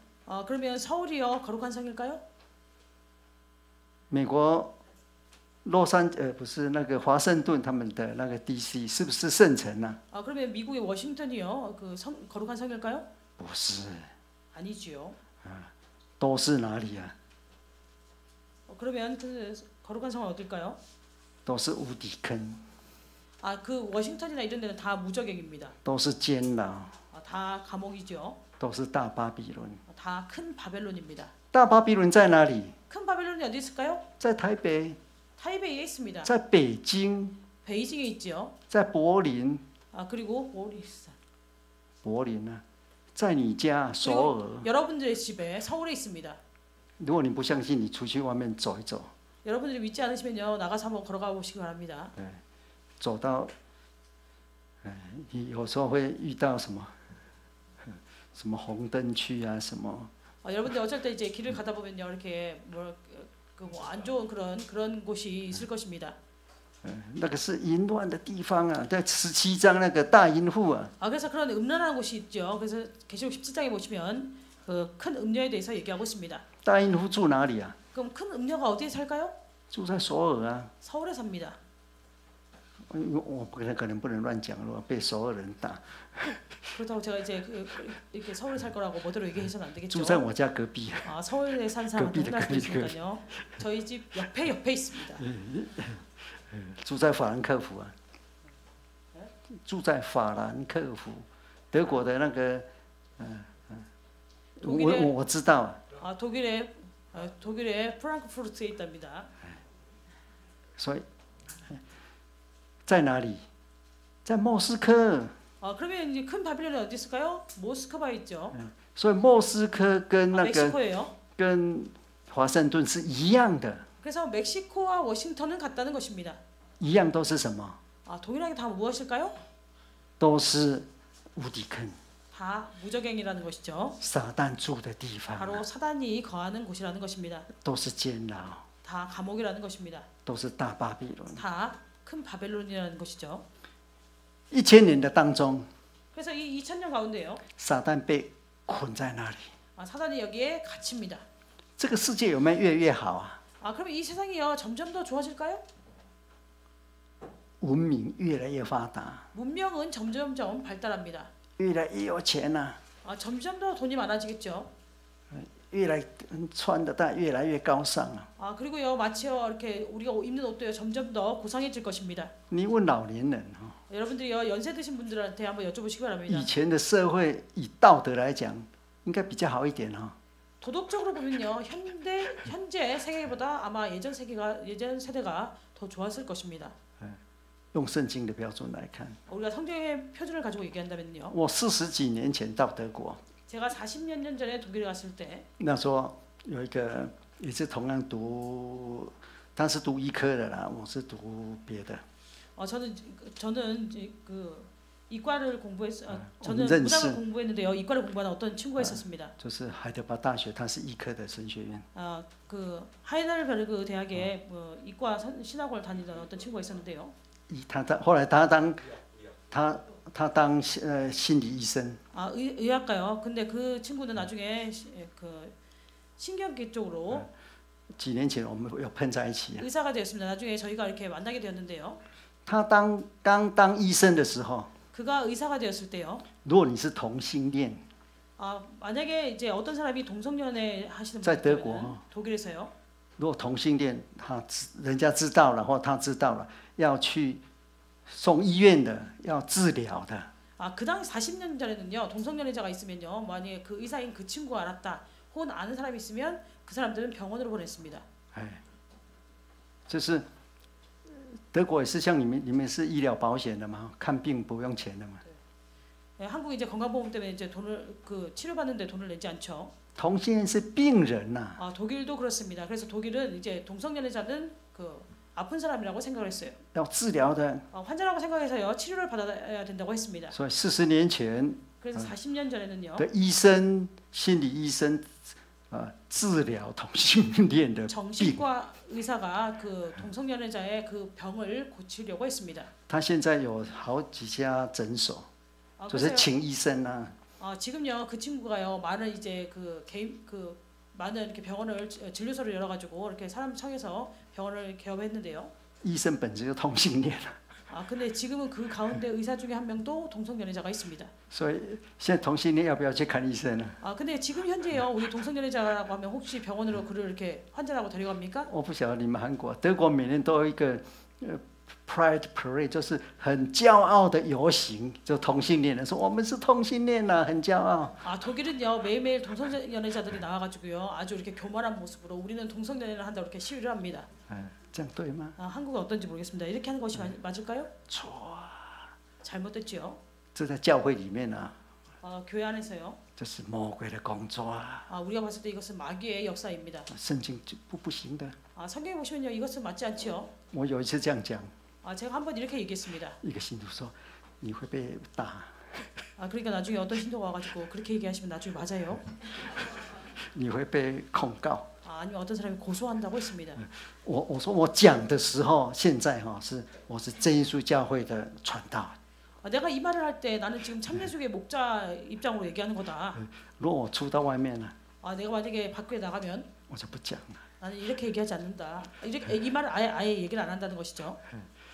그러면 서울이요 거룩한 성일까요? 美国不是那个华盛顿他们的那个 DC 是不是圣城啊？ 그러면 미국의 워싱턴이요 그 거룩한 성일까요? 不是， 아니지요. 都是哪里啊？ 그러면 그 거룩한 성은 어딜까요? 都是无底坑， 그 워싱턴이나 이런 데는 다 무적역입니다. 都是监牢， 다 감옥이죠. 都是大巴比伦。 다 큰 바벨론입니다. 大巴比伦在哪里？ 큰 바벨론이 어디 있을까요? 在台北， 타이베이에 있습니다. 在北京， 베이징에 있지요. 在柏林， 그리고 오리산. 柏林啊，在你家首尔。 여러분들의 집에 서울에 있습니다. 如果你不相信，你出去外面走一走， 여러분들이 믿지 않으시면요 나가서 한번 걸어가 보시기 바랍니다. 走到，你有时候会遇到什么，什么红灯区啊，什么， 여러분들 어쩔 때 이제 길을 가다 보면요 이렇게 안 좋은 그런 곳이 있을 것입니다. 那个是淫乱的地方啊，在17章那个大淫妇啊， 그래서 그런 음란한 곳이 있죠. 그래서 계시록 17장에 보시면 그 큰 음녀에 대해서 얘기하고 있습니다. 大淫妇住哪里啊？ 그럼 큰 음녀가 어디에 살까요? 住在首尔啊。 서울에 삽니다. 我可能不能乱讲，如果被首尔人打。 그렇다고 제가 이제 이렇게 서울에 살 거라고 뭐대로 얘기해서는 안 되겠죠. 住在我家隔壁。 서울에 산 사람한테 혼날 수도 있으니까요. 저희 집 옆에 있습니다. 住在法兰克福啊，住在法兰克福，德国的那个，我知道啊。 독일의 프랑크푸르트에 있답니다. 所以在哪里？在莫斯科。 그러면 이제 큰 바빌론이 어디 있을까요? 모스크바에 있죠. 所以莫斯科跟那个 멕시코예요. 跟华盛顿是一样的， 그래서 멕시코와 워싱턴은 같다는 것입니다. 一样都是什么？ 동일하게 다 무엇일까요? 都是无底坑， 다 무적행이라는 것이죠. 撒旦住的地方， 바로 사단이 거하는 곳이라는 것입니다. 都是监牢， 다 감옥이라는 것입니다. 都是大巴比伦。 다 큰 바벨론이라는 것이죠. 1000年的当中， 그래서 이 2000년 가운데요. 撒旦被捆在那里。 사단이 여기에 갇힙니다. 这个世界有没有越来越好啊？ 그럼 이 세상이요 점점 더 좋아질까요? 文明越来越发达， 문명은 점점점 발달합니다. 越来越有钱呐、 점점 더 돈이 많아지겠죠. 越来穿的但越来越高尚啊。 그리고요 마치요 이렇게 우리가 입는 옷도요 점점 더 고상해질 것입니다. 你问老年人哈， 여러분들이요 연세 드신 분들한테 한번 여쭤보시기 바랍니다. 以前的社会以道德来讲，应该比较好一点哈。 도덕적으로 보면요 현재 세계보다 아마 예전 세대가 더 좋았을 것입니다. 用圣经的标准来看， 우리가 성경의 표준을 가지고 얘기한다면요. 我40几年前到德国， 제가 40몇 년 전에 독일에 갔을 때 那时候有一个也是同样他是读医科的啦，我是读别的。 저는 이제 그 이과를 저는认识 문학을 공부했는데요. 이과를 공부하는 어떤 친구가 있었습니다. 就是海德堡大学，它是医科的神学院。 그 하이델베르그 대학의 이과 신학원을 다니던 어떤 친구가 있었는데요. 后来他当心理医生。 의학과요. 근데 그 친구는 나중에 그 신경계 쪽으로 几年前我们有碰在一起。 의사가 되었습니다. 나중에 저희가 이렇게 만나게 되었는데요. 他刚当医生的时候， 그가 의사가 되었을 때요. 如果你是同性恋， 만약에 이제 어떤 사람이 동성연애 하시는 在德 분이면 国， 독일에서요. 如果同性恋，人家知道了或他知道了，要去送医院的，要治疗的。 그 당시 40년 전에는요. 동성연애자가 있으면요. 만약에 그 의사인 그 친구가 알았다. 혹은 아는 사람이 있으면 그 사람들은 병원으로 보냈습니다. 就是德国也是像你们是医疗保险的嘛，看病不用钱的嘛。 한국 이제 건강보험 때문에 이제 돈을 치료받는데 돈을 내지 않죠. 同性恋是病人呐、 독일도 그렇습니다. 그래서 독일은 이제 동성연애자는 그 아픈 사람이라고 생각을 했어요. 要治疗的。 환자라고 생각해서요 치료를 받아야 된다고 했습니다. 所以40年前 그래서 40년 전에는요. 的医生、心理医生，治疗同性恋的病。 정신과 의사가 그 동성연애자의 그 병을 고치려고 했습니다. 他现在有好几家诊所， 就是请医生啊。 지금요 그 친구가요 많은 이제 그 개인 그 많은 이렇게 병원을 진료소를 열어가지고 이렇게 사람 청해서 병원을 개업했는데요. 医生本身就同性恋了， 근데 지금은 그 가운데 의사 중에 한 명도 동성연애자가 있습니다. 所以现在同性恋要不要去看医生呢？ 근데 지금 현재요 우리 동성연애자라고 하면 혹시 병원으로 그를 이렇게 환자라고 데려갑니까? 我不晓得你们韩国，德国每年都有一个Pride Parade， 就是很骄傲的游行，就同性恋人说我们是同性恋啊，很骄傲。 독일은요 매일매일 동성연애자들이 나와가지고요 아주 이렇게 교만한 모습으로 우리는 동성연애를 한다 이렇게 시위를 합니다. 这样对吗？ 한국은 어떤지 모르겠습니다. 이렇게 하는 것이 맞을까요? 错， 잘못됐죠. 这在教会里面啊， 교회 안에서요. 这是魔鬼的工作啊， 우리가 봤을 때 이것은 마귀의 역사입니다. 圣经不行的。 성경에 보시면요 이것은 맞지 않지요. 我有一次这样讲， 제가 한번 이렇게 얘기했습니다. 一个信徒说你会被打， 그러니까 나중에 어떤 신도가 와가지고 그렇게 얘기하시면 나중에 맞아요. 你会被控告。 아니면 어떤 사람이 고소한다고 했습니다. 我说我讲的时候，现在我是真耶稣教会的传道。 내가 이 말을 할 때 나는 지금 참예수의 목자 입장으로 얘기하는 거다. 如果我出到外面了， 내가 만약에 밖에 나가면 我就不讲了， 나는 이렇게 얘기하지 않는다. 이 말을 아예 얘기를 안 한다는 것이죠.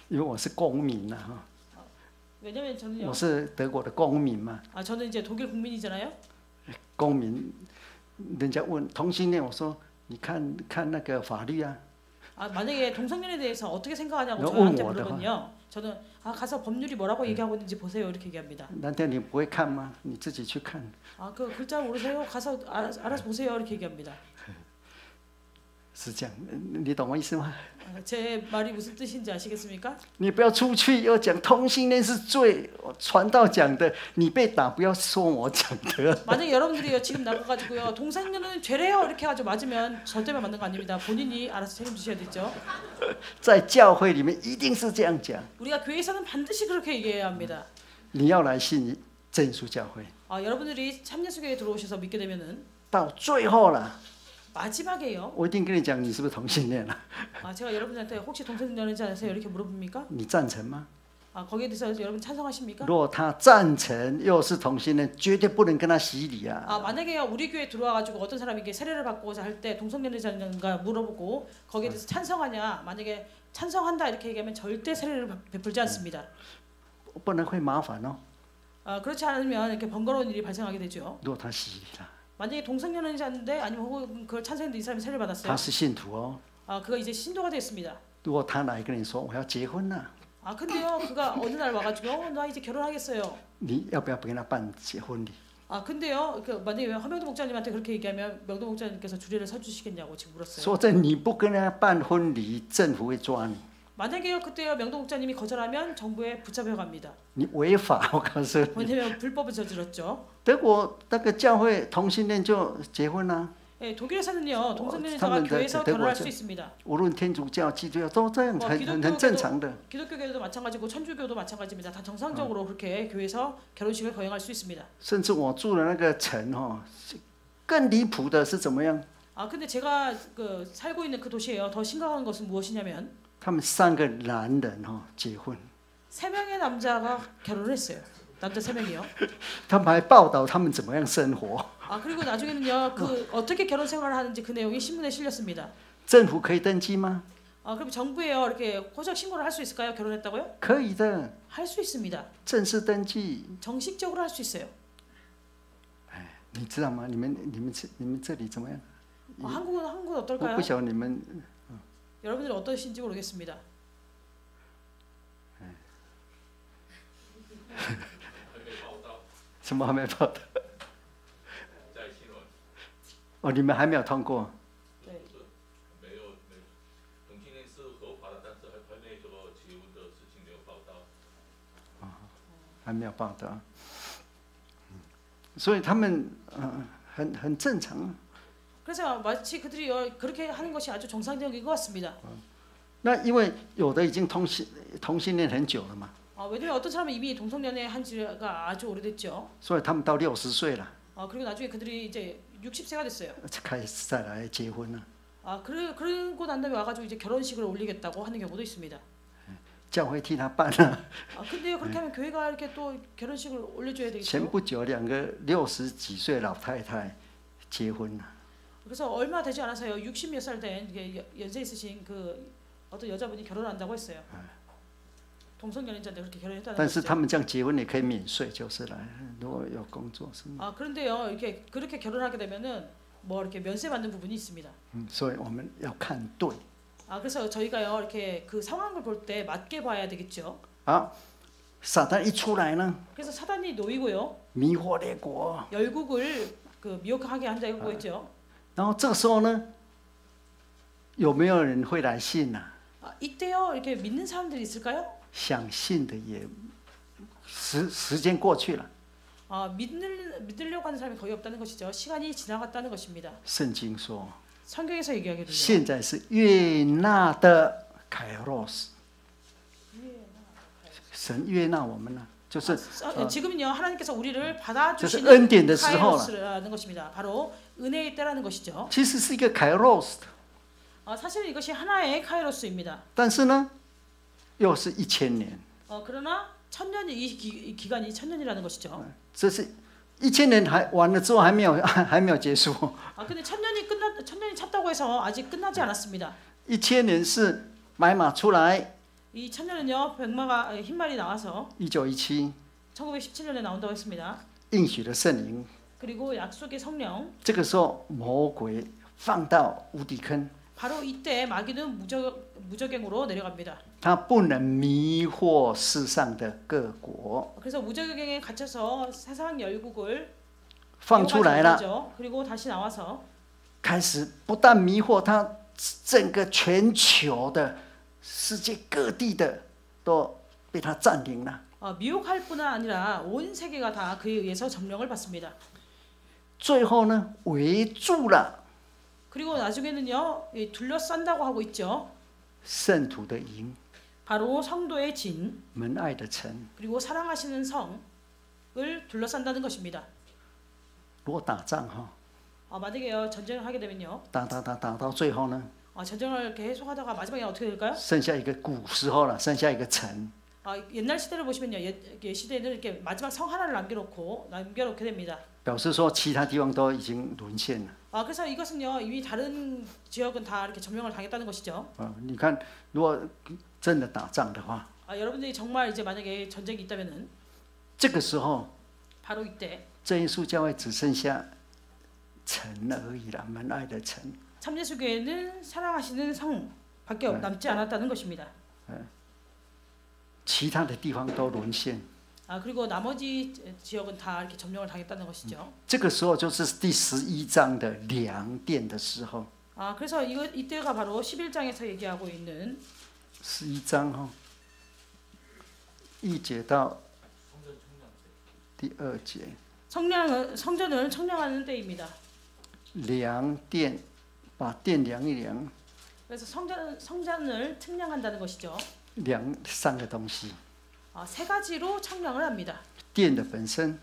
因为我是公民呐， 왜냐면 저는요. 我是德国的公民嘛， 저는 이제 독일 국민이잖아요. 公民，人家问同性恋，我说你看那个法律啊， 만약에 동성연애에 대해서 어떻게 생각하냐고 너무 저한테 어려워. 물으면요. 저는 가서 법률이 뭐라고 얘기하고 있는지 보세요 이렇게 얘기합니다. 难道你不会看吗？你自己去看。 그 글자 모르세요? 가서 알아서 보세요 이렇게 얘기합니다. 是这样，你懂我意思吗？ 제 말이 무슨 뜻인지 아시겠습니까? 你不要出去又讲同性恋是罪，传道讲的，你被打不要说我讲的。 만약에 여러분들이요 지금 나가가지고요 동성연애는 죄래요 이렇게 해가지고 맞으면 저 때문에 맞는 거 아닙니다. 본인이 알아서 책임지셔야 되죠. 在教会里面一定是这样讲。 우리가 교회에서는 반드시 그렇게 얘기해야 합니다. 你要来信真耶稣教会， 여러분들이 참예수교에 들어오셔서 믿게 되면은 到最后了， 마지막에요. 我一定跟你讲你是不是同性恋了， 제가 여러분한테 혹시 동성연애자에서 이렇게 물어봅니까? 你赞成吗？ 거기에 대해서 여러분 찬성하십니까? 如果他赞成又是同性恋，绝对不能跟他洗礼啊！ 만약에요 우리 교회 들어와가지고 어떤 사람이 이게 세례를 받고자 할 때 동성연애자인가 물어보고 거기에 대해서 찬성하냐 만약에 찬성한다 이렇게 얘기하면 절대 세례를 베풀지 않습니다. 不然会麻烦哦。 그렇지 않으면 이렇게 번거로운 일이 발생하게 되죠. 如果他洗礼了， 만약에 동성연애자인데 아니면 혹은 그걸 찬성했는데 이 사람이 세례를 他 받았어요. 是信徒哦。 그거 이제 신도가 됐습니다. 如果他来跟你说我要结婚了， 근데요 그가 어느 날 와가지고 나 이제 결혼하겠어요. 你要不要跟他办结婚礼？ 근데요 만약에 허명도 목자님한테 그렇게 얘기하면 명도 목자님께서 주례를 서주시겠냐고 지금 물었어요. 说真，你不跟他办婚礼，政府会抓你， 만약에요 그때요 명도 목자님이 거절하면 정부에 붙잡혀 갑니다. 你违法。我告诉你， 왜냐면 불법을 저질렀죠. 德国那个教会同性恋就结婚啦、 독일에서는요 동성연애자가 교회에서 결혼할 수 있습니다. 无论天主教、基督教都这样，很正常的。 기독교계도 마찬가지고 천주교도 마찬가지입니다. 다 정상적으로 그렇게 교회에서 결혼식을 거행할 수 있습니다. 甚至我住的那个城更离谱的是怎么样？ 근데 제가 살고 있는 그 도시에요. 더 심각한 것은 무엇이냐면 他们3个男人结婚， 3명의 남자가 결혼을 했어요. 남자 3명이요. 他们还报道他们怎么样生活。 그리고 나중에는요 어떻게 결혼 생활을 하는지 그 내용이 신문에 실렸습니다. 政府可以登记吗？ 그럼 정부에요 이렇게 호적 신고를 할 수 있을까요? 결혼했다고요? 可以的， 할 수 있습니다. 正式登记。 정식적으로 할 수 있어요. 你知道吗？你们这里怎么样？ 한국은 我 어떨까요? 不晓得你们 여러분들이 어떠신지 모르겠습니다. 什么还没报道？你们还没有通过。没有，同性恋是合法的，但是还没这个结婚的事情没有报道。还没有报道。所以他们很正常。 그래서 마치 그들이 그렇게 하는 것이 아주 정상적인 것 같습니다. 那因为有的已经同性恋很久了嘛， 왜냐면 어떤 사람은 이미 동성연애 한 지가 아주 오래됐죠. 所以他们到60岁了， 그리고 나중에 그들이 이제 60세가 됐어요. 开始再来结婚了。 그러고 난 다음에 와가지고 이제 결혼식을 올리겠다고 하는 경우도 있습니다. 教会替他办了。 근데요 그렇게 하면 교회가 이렇게 또 결혼식을 올려줘야 前 되겠죠. 不久，2个60几岁老太太结婚了。 그래서 얼마 되지 않아서요 60몇 살 된 연세 있으신 그 어떤 여자분이 결혼한다고 했어요. 동성연인자인데 그렇게 결혼했다는 但是 거죠. 他们这样结婚也可以免税，就是来，如果有工作是。 그런데요 이렇게 그렇게 결혼하게 되면은 뭐 이렇게 면세 받는 부분이 있습니다. 所以我们要看对。 그래서 저희가요 이렇게 그 상황을 볼 때 맞게 봐야 되겠죠. 好，撒旦一出来呢， 그래서 사단이 놓이고요 迷惑列国， 열국을 그 미혹하게 한다고 했죠. 然后这个时候呢，有没有人会来信呢、 이때요 이렇게 믿는 사람들이 있을까요? 想信的也时间过去了。 믿으려고 하는 사람이 거의 없다는 것이죠. 시간이 지나갔다는 것입니다. 圣经说， 성경에서 얘기하기도요. 现在是悦纳的凯洛斯，神悦纳我们了，就是 지금은요 하나님께서 우리를 就是 받아주시는 恩典的时候了。 카이로스라는 것입니다. 바로 은혜의 때라는 것이죠. 其实是一个凯洛斯， 사실은 이것이 하나의 카이로스입니다. 但是呢，又是1000年。 그러나 천년이 이 기간이 천년이라는 것이죠. 这是1000年还完了之后还没有结束。 근데 천년이 찼다고 해서 아직 끝나지 않았습니다. 1000年是白马出来， 이 천년은요 백마가 흰말이 나와서 1917 1917년에 나온다고 했습니다. 应许的圣灵， 그리고 약속의 성령. 这个时候魔鬼放到无底坑， 바로 이때 마귀는 무적행으로 내려갑니다. 他不能迷惑世上的各国， 그래서 무적행에 갇혀서 세상 열국을 放出来了， 못하죠. 그리고 다시 나와서 开始不但迷惑他整个全球的世界各地的都被他占领了。 미혹할 뿐 아니라 온 세계가 다 그에 의해서 점령을 받습니다. 最后呢，围住了 그리고 나중에는요 둘러싼다고 하고 있죠. 圣徒的营， 바로 성도의 진 门爱的城。 그리고 사랑하시는 성을 둘러싼다는 것입니다. 如果打仗만약에요 전쟁을 하게 되면요 打到最后呢， 전쟁을 계속하다가 마지막에 어떻게 될까요? 剩下一个古时候了，剩下一个城。 옛날 시대를 보시면요 옛 시대에는 이렇게 마지막 성 하나를 남겨놓게 됩니다. 表示说其他地方都已经沦陷了。 그래서 이것은요 이미 다른 지역은 다 이렇게 점령을 당했다는 것이죠. 你看，如果真的打仗的话， 여러분들이 정말 이제 만약에 전쟁이 있다면은 这个时候 바로 이때 真耶稣教会只剩下城而已了，门爱的城。 참예수교회는 사랑하시는 성밖에 남지 않았다는 것입니다. 其他的地方都沦陷。 그리고 나머지 지역은 다 이렇게 점령을 당했다는 것이죠. 这个时候就是第11章的量殿的时候。 그래서 이때가 바로 11장에서 얘기하고 있는 11章1节到第2节。 성전을 청량하는 때입니다. 量殿，把殿量一量， 그래서 성전을 측량한다는 것이죠. 量3个东西。 세 가지로 청량을 합니다. 殿的本身，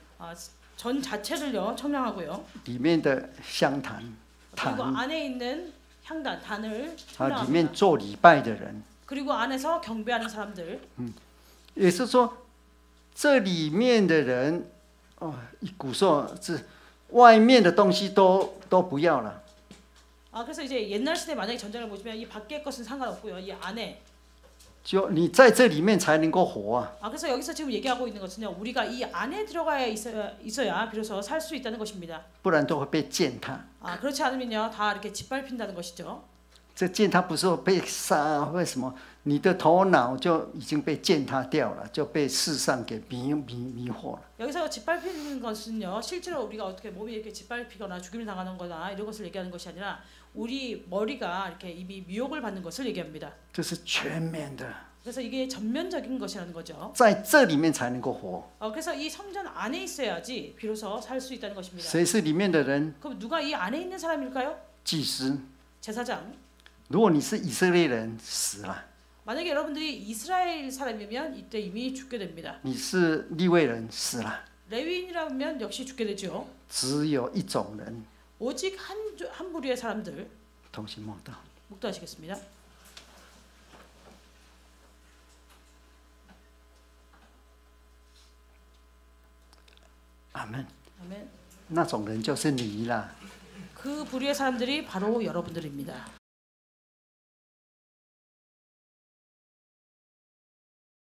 전 자체를요 청량하고요. 里面的香坛， 그리고 坛， 안에 있는 향단 단을 里面 청량합니다. 做礼拜的人， 그리고 안에서 경배하는 사람들. 也是说，这里面的人，古时候是外面的东西都不要了。 그래서 이제 옛날 시대 만약에 전쟁을 보시면 이 밖의 것은 상관없고요. 이 안에. 就你在这里面才能够活啊！ 그래서 여기서 지금 얘기하고 있는 것은요. 우리가 이 안에 들어가야 있어야 비로소 살 수 있다는 것입니다. 不然都会被践踏。 그렇지 않으면요. 다 이렇게 짓밟힌다는 것이죠. 这践踏不是说被杀，为什么？你的头脑就已经被践踏掉了，就被世上给迷惑了。 여기서 짓밟히는 것은요. 실제로 우리가 어떻게 몸이 이렇게 짓밟히거나 죽임을 당하는 거나 이런 것을 얘기하는 것이 아니라 우리 머리가 이렇게 이미 미혹을 받는 것을 얘기합니다. 这是全面的， 그래서 이게 전면적인 것이라는 거죠. 在这里面才能够活。 그래서 이 성전 안에 있어야지 비로소 살 수 있다는 것입니다. 谁是里面的人？ 그럼 누가 이 안에 있는 사람일까요? 祭司。 제사장. 如果你是以色列人，死了； 만약에 여러분들이 이스라엘 사람이면 이때 이미 죽게 됩니다. 你是利未人，死了。 레위인이라면 역시 죽게 되죠. 只有一种人， 오직 한 부류의 사람들 同心默祷。 묵도하시겠습니다. 아멘. 아멘. 那种人就是你啦。 그 부류의 사람들이 바로 여러분들입니다.